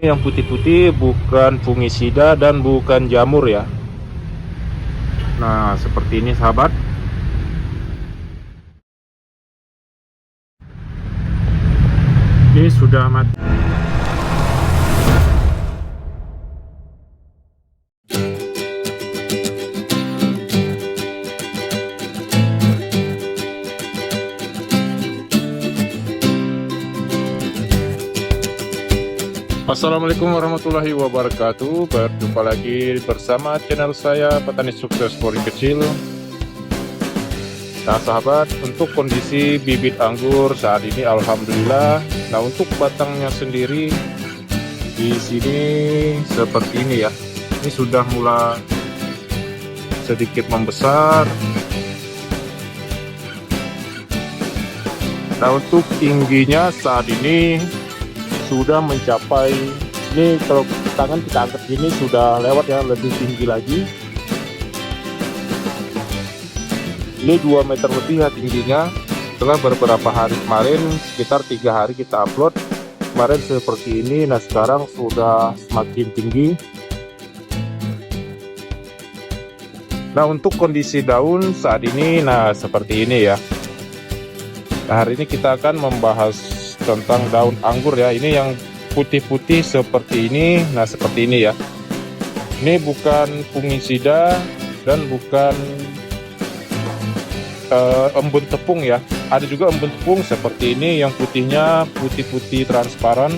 Yang putih-putih bukan fungisida dan bukan jamur ya. Nah, seperti ini sahabat. Ini sudah mati. Assalamualaikum warahmatullahi wabarakatuh. Berjumpa lagi bersama channel saya Petani Sukses Pori Kecil. Nah sahabat, untuk kondisi bibit anggur saat ini alhamdulillah. Nah untuk batangnya sendiri di sini seperti ini ya. Ini sudah mulai sedikit membesar. Nah untuk tingginya saat ini sudah mencapai, ini kalau tangan kita angkat gini sudah lewat ya, lebih tinggi lagi. Ini 2 meter lebih ya tingginya. Setelah beberapa hari kemarin, sekitar 3 hari kita upload, kemarin seperti ini. Nah sekarang sudah semakin tinggi. Nah untuk kondisi daun saat ini, nah seperti ini ya. Nah hari ini kita akan membahas tentang daun anggur ya. Ini yang putih-putih seperti ini. Nah seperti ini ya. Ini bukan fungisida dan bukan embun tepung ya. Ada juga embun tepung seperti ini, yang putihnya putih-putih transparan.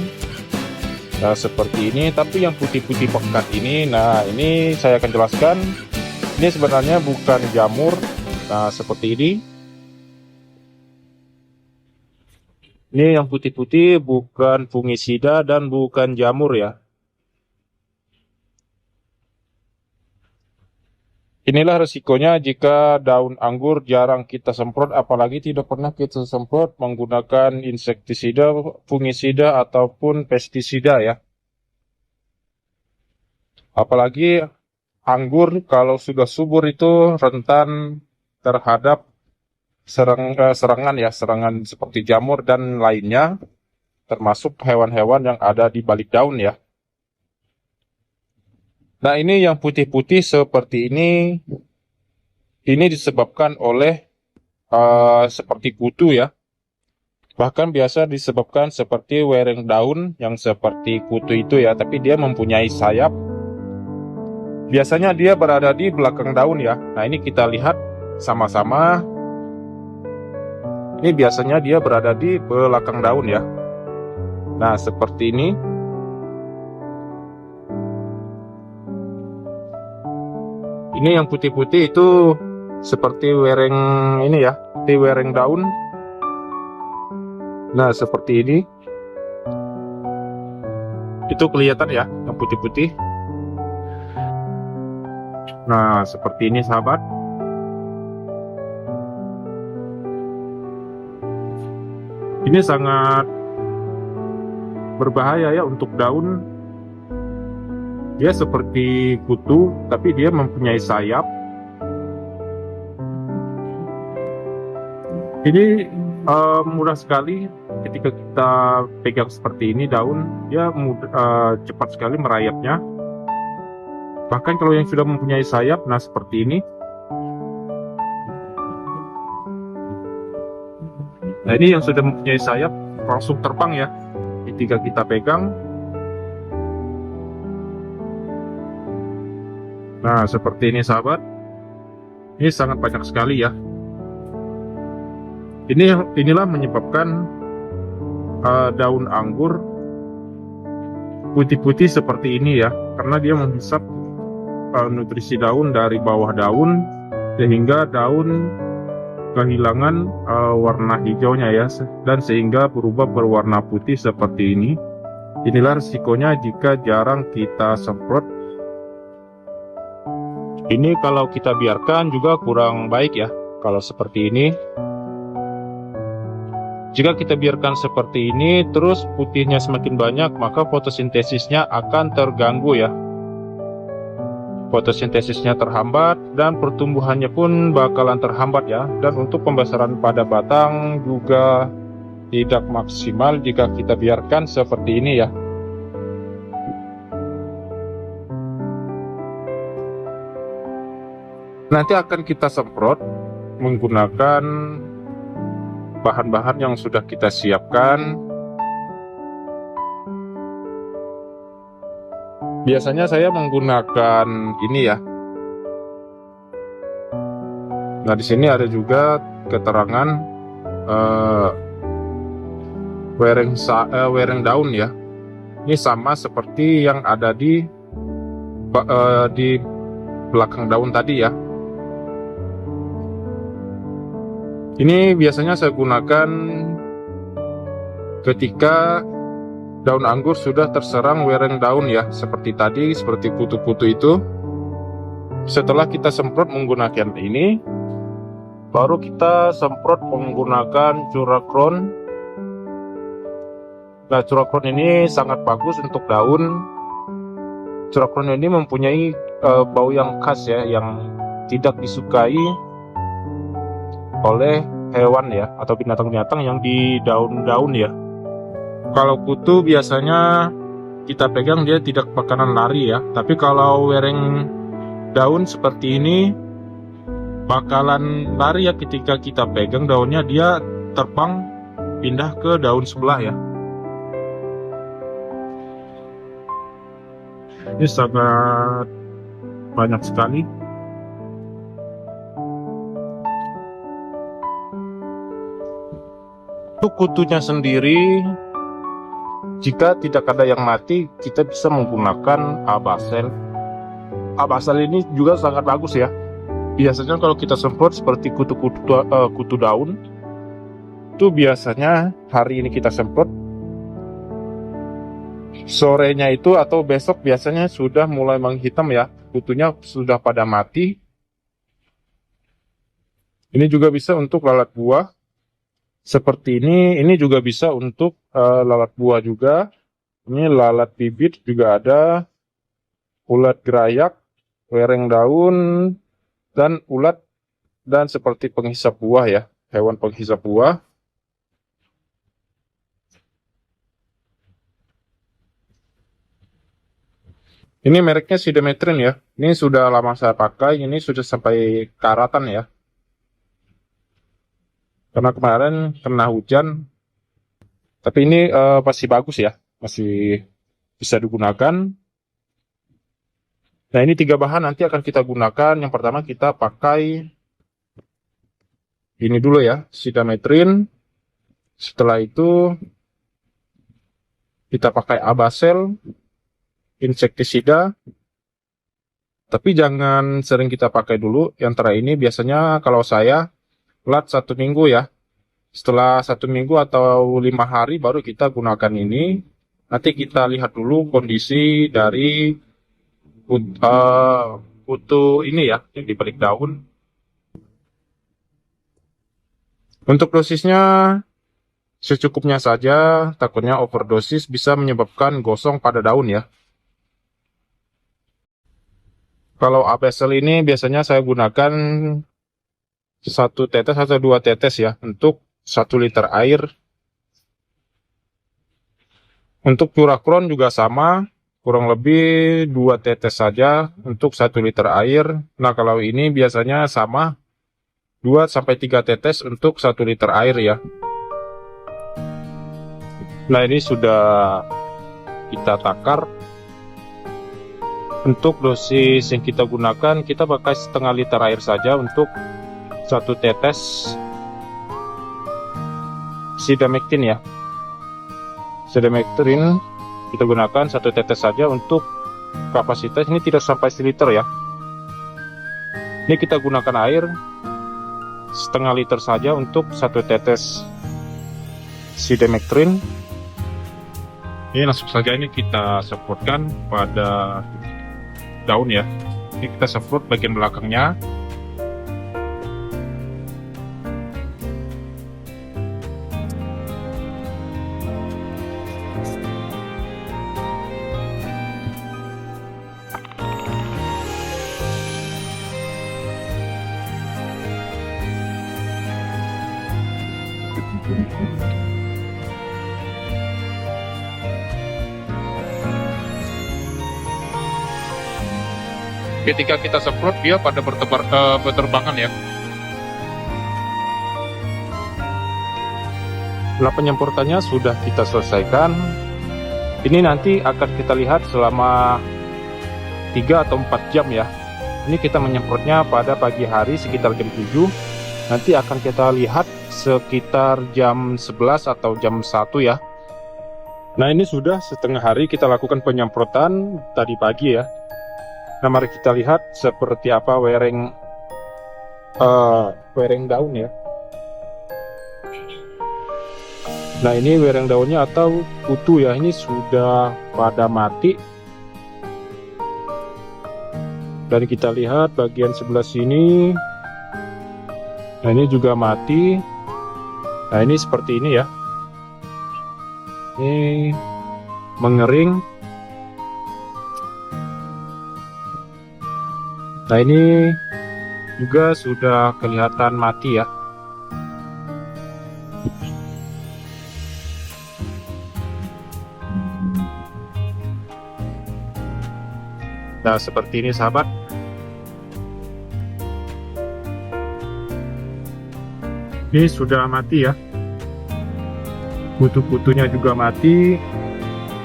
Nah seperti ini. Tapi yang putih-putih pekat ini, nah ini saya akan jelaskan. Ini sebenarnya bukan jamur. Nah seperti ini. Ini yang putih-putih bukan fungisida dan bukan jamur ya. Inilah resikonya jika daun anggur jarang kita semprot, apalagi tidak pernah kita semprot menggunakan insektisida, fungisida ataupun pestisida ya. Apalagi anggur kalau sudah subur itu rentan terhadap serangan ya, serangan seperti jamur dan lainnya, termasuk hewan-hewan yang ada di balik daun ya. Nah ini yang putih-putih seperti ini disebabkan oleh seperti kutu ya. Bahkan biasa disebabkan seperti wereng daun yang seperti kutu itu ya, tapi dia mempunyai sayap. Biasanya dia berada di belakang daun ya. Nah ini kita lihat sama-sama. Ini biasanya dia berada di belakang daun ya. Nah seperti ini. Ini yang putih-putih itu seperti wereng ini ya, seperti wereng daun. Nah seperti ini. Itu kelihatan ya, yang putih-putih. Nah seperti ini sahabat. Ini sangat berbahaya ya untuk daun. Dia seperti kutu, tapi dia mempunyai sayap. Ini mudah sekali ketika kita pegang seperti ini daun, dia cepat sekali merayapnya. Bahkan kalau yang sudah mempunyai sayap, nah seperti ini. Nah ini yang sudah mempunyai sayap langsung terbang ya ketika kita pegang. Nah seperti ini sahabat. Ini sangat banyak sekali ya. Inilah menyebabkan daun anggur putih-putih seperti ini ya, karena dia menghisap nutrisi daun dari bawah daun sehingga daun kehilangan warna hijaunya ya, dan sehingga berubah berwarna putih seperti ini. Inilah risikonya jika jarang kita semprot. Ini kalau kita biarkan juga kurang baik ya, kalau seperti ini. Jika kita biarkan seperti ini terus putihnya semakin banyak, maka fotosintesisnya akan terganggu ya. Fotosintesisnya terhambat dan pertumbuhannya pun bakalan terhambat ya. Dan untuk pembesaran pada batang juga tidak maksimal jika kita biarkan seperti ini ya. Nanti akan kita semprot menggunakan bahan-bahan yang sudah kita siapkan. Biasanya saya menggunakan ini ya. Nah, di sini ada juga keterangan wereng daun ya. Ini sama seperti yang ada di belakang daun tadi ya. Ini biasanya saya gunakan ketika daun anggur sudah terserang wereng daun ya, seperti tadi, seperti kutu-kutu itu. Setelah kita semprot menggunakan ini, baru kita semprot menggunakan Curacron. Nah, Curacron ini sangat bagus untuk daun. Curacron ini mempunyai bau yang khas ya, yang tidak disukai oleh hewan ya, atau binatang-binatang yang di daun-daun ya. Kalau kutu biasanya kita pegang dia tidak bakalan lari ya, tapi kalau wereng daun seperti ini bakalan lari ya. Ketika kita pegang daunnya, dia terbang pindah ke daun sebelah ya. Ini sangat banyak sekali. Untuk kutunya sendiri, jika tidak ada yang mati, kita bisa menggunakan Abasel. Abasel ini juga sangat bagus ya. Biasanya kalau kita semprot seperti kutu daun, itu biasanya hari ini kita semprot, sorenya itu atau besok biasanya sudah mulai menghitam ya, kutunya sudah pada mati. Ini juga bisa untuk lalat buah seperti ini juga bisa untuk lalat buah juga. Ini lalat bibit juga ada, ulat gerayak, wereng daun, dan ulat, dan seperti penghisap buah ya, hewan penghisap buah. Ini mereknya Sidemetrin ya. Ini sudah lama saya pakai, ini sudah sampai karatan ya. Karena kemarin kena hujan, tapi ini masih bagus ya, masih bisa digunakan. Nah, ini 3 bahan nanti akan kita gunakan. Yang pertama kita pakai ini dulu ya, Sidemetrin. Setelah itu kita pakai Abasel, insektisida. Tapi jangan sering kita pakai dulu. Yang terakhir ini biasanya kalau saya lat 1 minggu ya. Setelah 1 minggu atau 5 hari baru kita gunakan ini. Nanti kita lihat dulu kondisi dari kutu ini ya, yang di balik daun. Untuk dosisnya secukupnya saja, takutnya overdosis bisa menyebabkan gosong pada daun ya. Kalau Abasel ini biasanya saya gunakan 1 tetes atau 2 tetes ya, untuk 1 liter air. Untuk Curacron juga sama, kurang lebih 2 tetes saja untuk 1 liter air. Nah, kalau ini biasanya sama 2-3 tetes untuk 1 liter air ya. Nah, ini sudah kita takar. Untuk dosis yang kita gunakan, kita pakai setengah liter air saja untuk 1 tetes Sidemetrin ya. Sidemetrin kita gunakan 1 tetes saja untuk kapasitas ini tidak sampai 1 liter ya. Ini kita gunakan air setengah liter saja untuk 1 tetes Sidemetrin. Ini langsung saja ini kita semprotkan pada daun ya. Ini kita semprot bagian belakangnya. ketika kita semprot dia pada berterbangan ya. Setelah penyemprotannya sudah kita selesaikan, ini nanti akan kita lihat selama 3 atau 4 jam ya. Ini kita menyemprotnya pada pagi hari sekitar jam 7. Nanti akan kita lihat sekitar jam 11 atau jam 1 ya. Nah, ini sudah setengah hari kita lakukan penyemprotan tadi pagi ya. Nah, mari kita lihat seperti apa wereng daun ya. Nah, ini wereng daunnya atau kutu ya, ini sudah pada mati. Dan kita lihat bagian sebelah sini. Nah, ini juga mati. Nah, ini seperti ini ya. Ini mengering. Nah, ini juga sudah kelihatan mati ya. Nah, seperti ini sahabat. Ini sudah mati ya. Kutu-kutunya juga mati.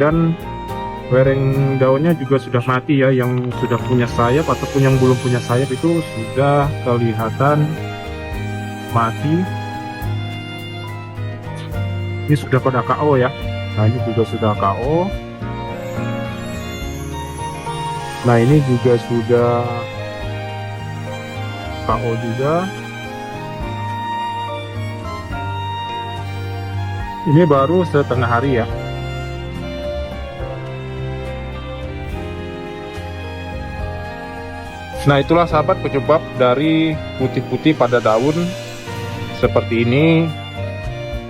Dan wereng daunnya juga sudah mati ya. Yang sudah punya sayap ataupun yang belum punya sayap itu sudah kelihatan mati. Ini sudah pada KO ya. Nah, ini juga sudah KO. Nah, ini juga sudah KO juga. Ini baru setengah hari ya. Nah, itulah sahabat penyebab dari putih-putih pada daun seperti ini.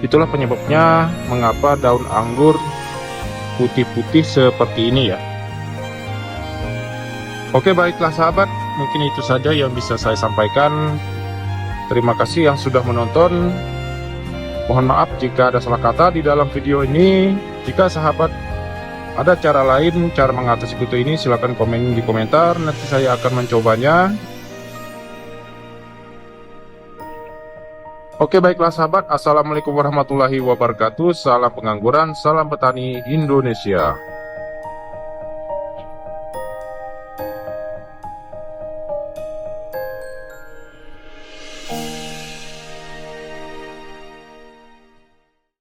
Itulah penyebabnya mengapa daun anggur putih-putih seperti ini ya. Oke, baiklah sahabat, mungkin itu saja yang bisa saya sampaikan. Terima kasih yang sudah menonton. Mohon maaf jika ada salah kata di dalam video ini. Jika sahabat ada cara lain, cara mengatasi kutu ini, silahkan komen di komentar. Nanti saya akan mencobanya. Oke, baiklah sahabat. Assalamualaikum warahmatullahi wabarakatuh. Salam pengangguran, salam petani Indonesia.